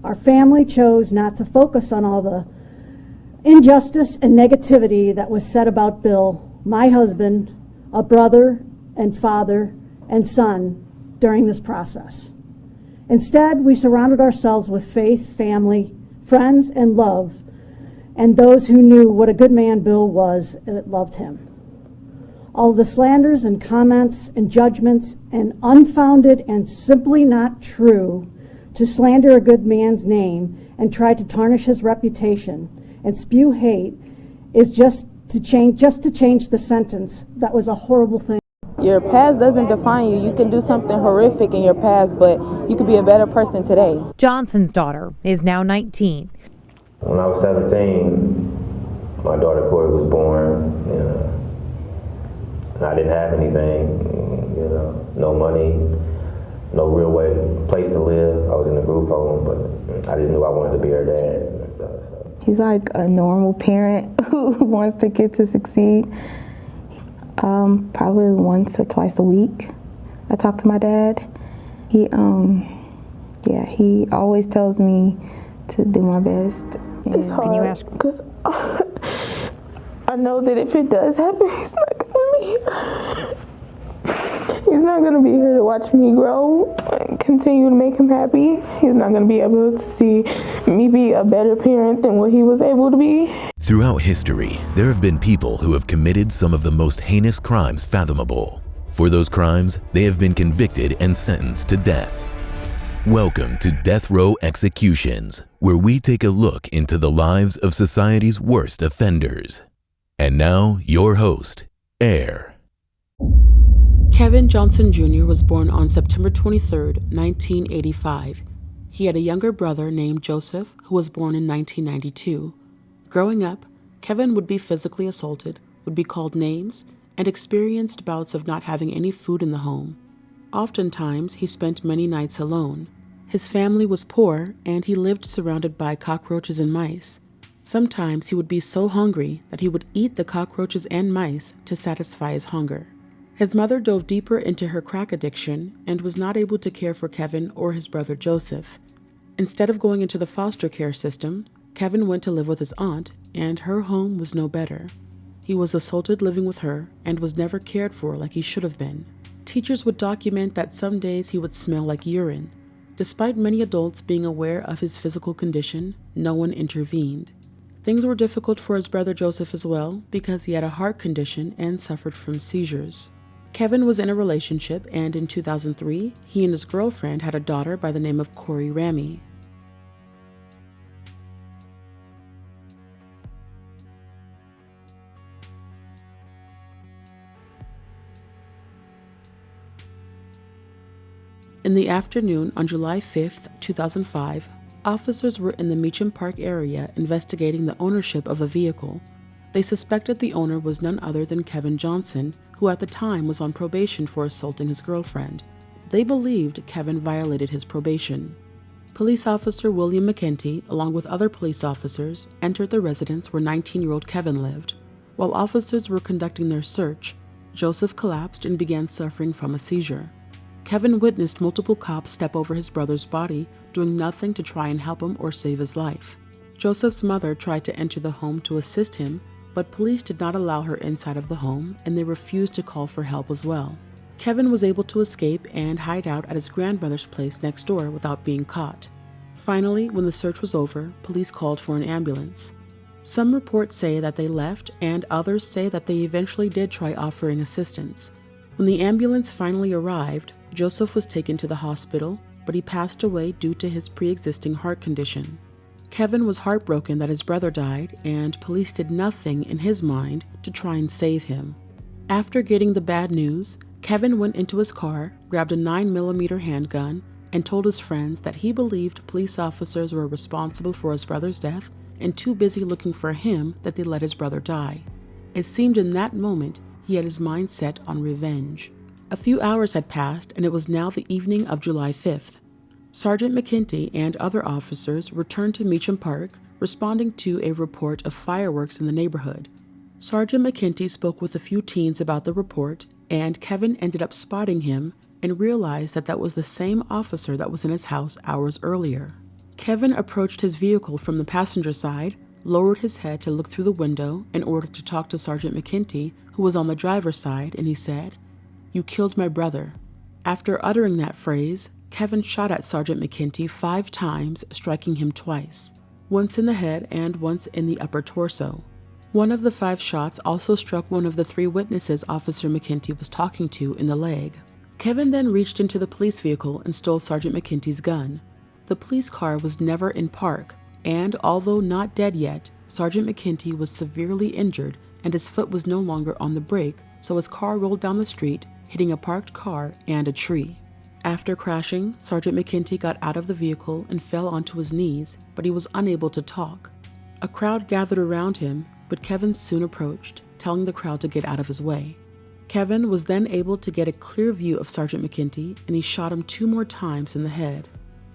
Our family chose not to focus on all the injustice and negativity that was said about Bill, my husband, a brother and father and son during this process. Instead, we surrounded ourselves with faith, family, friends, and love, and those who knew what a good man Bill was and that loved him. All the slanders and comments and judgments and unfounded and simply not true to slander a good man's name and try to tarnish his reputation and spew hate is just to change the sentence. That was a horrible thing. Your past doesn't define you. You can do something horrific in your past, but you could be a better person today. Johnson's daughter is now 19. When I was 17, my daughter Corey was born, and I didn't have anything, no money, no real place to live. I was in a group home, but I just knew I wanted to be her dad and stuff. So. He's like a normal parent who wants their kid to succeed. Probably once or twice a week, I talk to my dad. He always tells me to do my best. It's hard because I know that if it does happen, he's not going to be here. He's not going to be here to watch me grow and continue to make him happy. He's not going to be able to see me be a better parent than what he was able to be. Throughout history, there have been people who have committed some of the most heinous crimes fathomable. For those crimes, they have been convicted and sentenced to death. Welcome to Death Row Executions, where we take a look into the lives of society's worst offenders. And now, your host, Air. Kevin Johnson Jr. was born on September 23, 1985. He had a younger brother named Joseph, who was born in 1992. Growing up, Kevin would be physically assaulted, would be called names, and experienced bouts of not having any food in the home. Oftentimes, he spent many nights alone. His family was poor, and he lived surrounded by cockroaches and mice. Sometimes he would be so hungry that he would eat the cockroaches and mice to satisfy his hunger. His mother dove deeper into her crack addiction and was not able to care for Kevin or his brother Joseph. Instead of going into the foster care system, Kevin went to live with his aunt, and her home was no better. He was assaulted living with her and was never cared for like he should have been. Teachers would document that some days he would smell like urine. Despite many adults being aware of his physical condition, no one intervened. Things were difficult for his brother Joseph as well because he had a heart condition and suffered from seizures. Kevin was in a relationship, and in 2003, he and his girlfriend had a daughter by the name of Corey Ramey. In the afternoon on July 5, 2005, officers were in the Meacham Park area investigating the ownership of a vehicle. They suspected the owner was none other than Kevin Johnson, who at the time was on probation for assaulting his girlfriend. They believed Kevin violated his probation. Police Officer William McEntee, along with other police officers, entered the residence where 19-year-old Kevin lived. While officers were conducting their search, Joseph collapsed and began suffering from a seizure. Kevin witnessed multiple cops step over his brother's body, doing nothing to try and help him or save his life. Joseph's mother tried to enter the home to assist him, but police did not allow her inside of the home, and they refused to call for help as well. Kevin was able to escape and hide out at his grandmother's place next door without being caught. Finally, when the search was over, police called for an ambulance. Some reports say that they left, and others say that they eventually did try offering assistance. When the ambulance finally arrived, Joseph was taken to the hospital, but he passed away due to his pre-existing heart condition. Kevin was heartbroken that his brother died, and police did nothing in his mind to try and save him. After getting the bad news, Kevin went into his car, grabbed a 9mm handgun, and told his friends that he believed police officers were responsible for his brother's death and too busy looking for him that they let his brother die. It seemed in that moment he had his mind set on revenge. A few hours had passed, and it was now the evening of July 5th. Sergeant McEntee and other officers returned to Meacham Park, responding to a report of fireworks in the neighborhood. Sergeant McEntee spoke with a few teens about the report, and Kevin ended up spotting him and realized that that was the same officer that was in his house hours earlier. Kevin approached his vehicle from the passenger side, lowered his head to look through the window in order to talk to Sergeant McEntee, who was on the driver's side, and he said, "You killed my brother." After uttering that phrase, Kevin shot at Sergeant McEntee 5 times, striking him twice, once in the head and once in the upper torso. One of the 5 shots also struck one of the 3 witnesses Officer McEntee was talking to in the leg. Kevin then reached into the police vehicle and stole Sergeant McEntee's gun. The police car was never in park, and although not dead yet, Sergeant McEntee was severely injured and his foot was no longer on the brake, so his car rolled down the street, hitting a parked car and a tree. After crashing, Sergeant McEntee got out of the vehicle and fell onto his knees, but he was unable to talk. A crowd gathered around him, but Kevin soon approached, telling the crowd to get out of his way. Kevin was then able to get a clear view of Sergeant McEntee, and he shot him 2 more times in the head.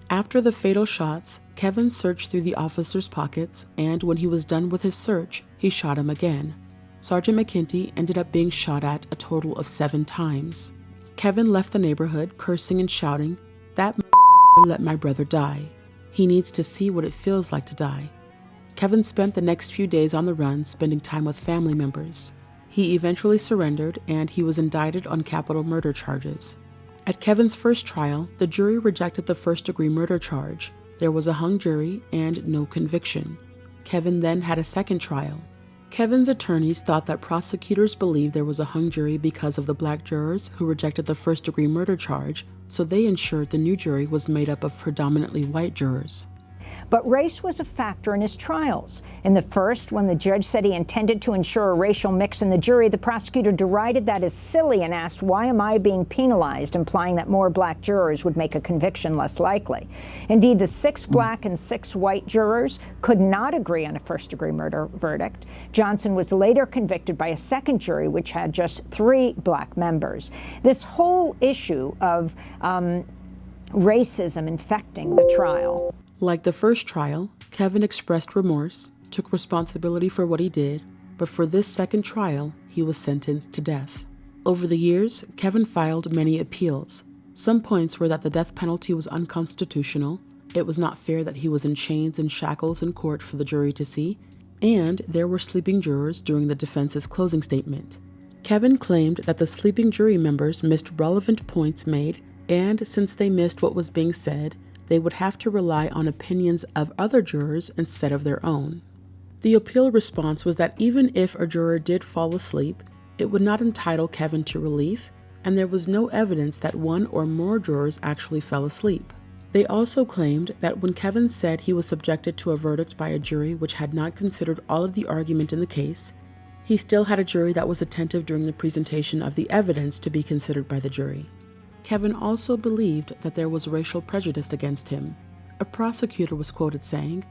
After the fatal shots, Kevin searched through the officer's pockets, and when he was done with his search, he shot him again. Sergeant McEntee ended up being shot at a total of 7 times. Kevin left the neighborhood cursing and shouting, "That let my brother die. He needs to see what it feels like to die." Kevin spent the next few days on the run, spending time with family members. He eventually surrendered, and he was indicted on capital murder charges. At Kevin's first trial, the jury rejected the first-degree murder charge. There was a hung jury and no conviction. Kevin then had a second trial. Kevin's attorneys thought that prosecutors believed there was a hung jury because of the black jurors who rejected the first-degree murder charge, so they ensured the new jury was made up of predominantly white jurors. But race was a factor in his trials. In the first, when the judge said he intended to ensure a racial mix in the jury, the prosecutor derided that as silly and asked, "Why am I being penalized?" implying that more black jurors would make a conviction less likely. Indeed, the 6 black and 6 white jurors could not agree on a first-degree murder verdict. Johnson was later convicted by a second jury, which had just 3 black members. This whole issue of racism infecting the trial. Like the first trial, Kevin expressed remorse, took responsibility for what he did, but for this second trial, he was sentenced to death. Over the years, Kevin filed many appeals. Some points were that the death penalty was unconstitutional, it was not fair that he was in chains and shackles in court for the jury to see, and there were sleeping jurors during the defense's closing statement. Kevin claimed that the sleeping jury members missed relevant points made, and since they missed what was being said, they would have to rely on opinions of other jurors instead of their own. The appeal response was that even if a juror did fall asleep, it would not entitle Kevin to relief, and there was no evidence that one or more jurors actually fell asleep. They also claimed that when Kevin said he was subjected to a verdict by a jury which had not considered all of the argument in the case, he still had a jury that was attentive during the presentation of the evidence to be considered by the jury. Kevin also believed that there was racial prejudice against him. A prosecutor was quoted saying,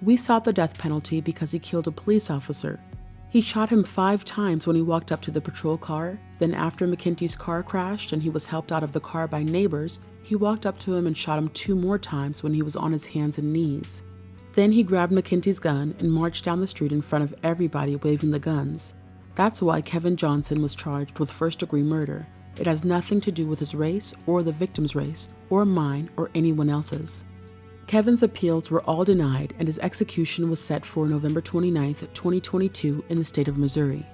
"We sought the death penalty because he killed a police officer. He shot him 5 times when he walked up to the patrol car. Then after McEntee's car crashed and he was helped out of the car by neighbors, he walked up to him and shot him 2 more times when he was on his hands and knees. Then he grabbed McEntee's gun and marched down the street in front of everybody waving the guns. That's why Kevin Johnson was charged with first-degree murder. It has nothing to do with his race or the victim's race or mine or anyone else's." Kevin's appeals were all denied and his execution was set for November 29, 2022 in the state of Missouri.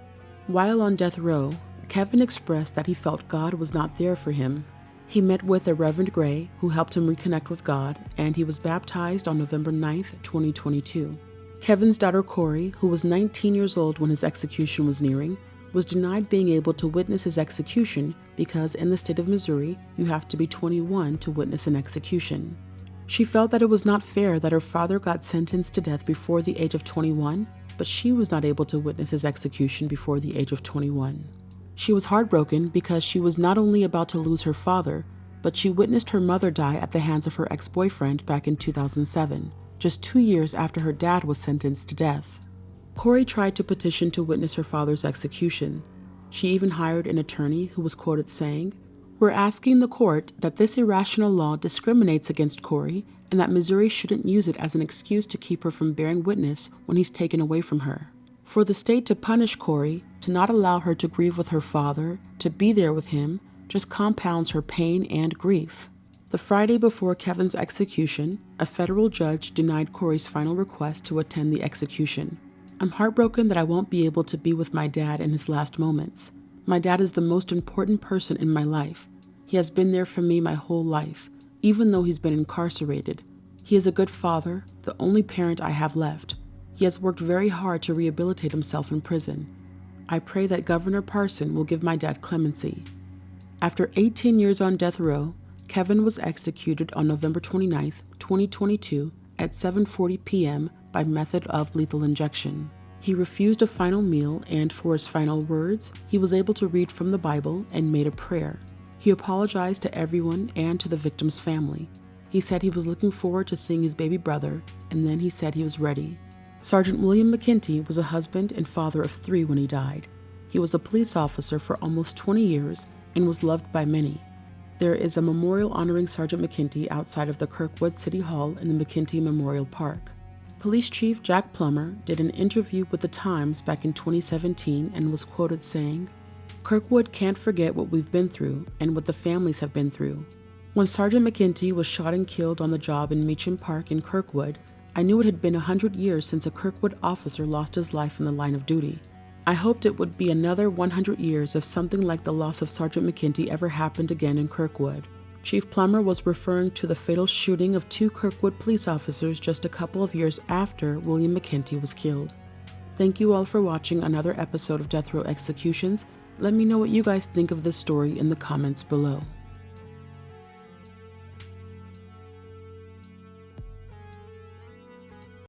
While on death row, Kevin expressed that he felt God was not there for him. He met with a Reverend Gray who helped him reconnect with God, and he was baptized on November 9, 2022. Kevin's daughter Corey, who was 19 years old when his execution was nearing, was denied being able to witness his execution because in the state of Missouri, you have to be 21 to witness an execution. She felt that it was not fair that her father got sentenced to death before the age of 21, but she was not able to witness his execution before the age of 21. She was heartbroken because she was not only about to lose her father, but she witnessed her mother die at the hands of her ex-boyfriend back in 2007, just 2 years after her dad was sentenced to death. Corey tried to petition to witness her father's execution. She even hired an attorney who was quoted saying, "We're asking the court that this irrational law discriminates against Corey and that Missouri shouldn't use it as an excuse to keep her from bearing witness when he's taken away from her. For the state to punish Corey, to not allow her to grieve with her father, to be there with him, just compounds her pain and grief." The Friday before Kevin's execution, a federal judge denied Corey's final request to attend the execution. I'm heartbroken that I won't be able to be with my dad in his last moments. My dad is the most important person in my life. He has been there for me my whole life, even though he's been incarcerated. He is a good father, the only parent I have left. He has worked very hard to rehabilitate himself in prison. I pray that Governor Parson will give my dad clemency. After 18 years on death row, Kevin was executed on November 29, 2022 at 7:40 p.m. by method of lethal injection. He refused a final meal and, for his final words, he was able to read from the Bible and made a prayer. He apologized to everyone and to the victim's family. He said he was looking forward to seeing his baby brother, and then he said he was ready. Sergeant William McEntee was a husband and father of 3 when he died. He was a police officer for almost 20 years and was loved by many. There is a memorial honoring Sergeant McEntee outside of the Kirkwood City Hall in the McEntee Memorial Park. Police Chief Jack Plummer did an interview with the Times back in 2017 and was quoted saying, "Kirkwood can't forget what we've been through and what the families have been through. When Sergeant McEntee was shot and killed on the job in Meacham Park in Kirkwood, I knew it had been 100 years since a Kirkwood officer lost his life in the line of duty. I hoped it would be another 100 years if something like the loss of Sergeant McEntee ever happened again in Kirkwood." Chief Plummer was referring to the fatal shooting of 2 Kirkwood police officers just a couple of years after William McEntee was killed. Thank you all for watching another episode of Death Row Executions. Let me know what you guys think of this story in the comments below.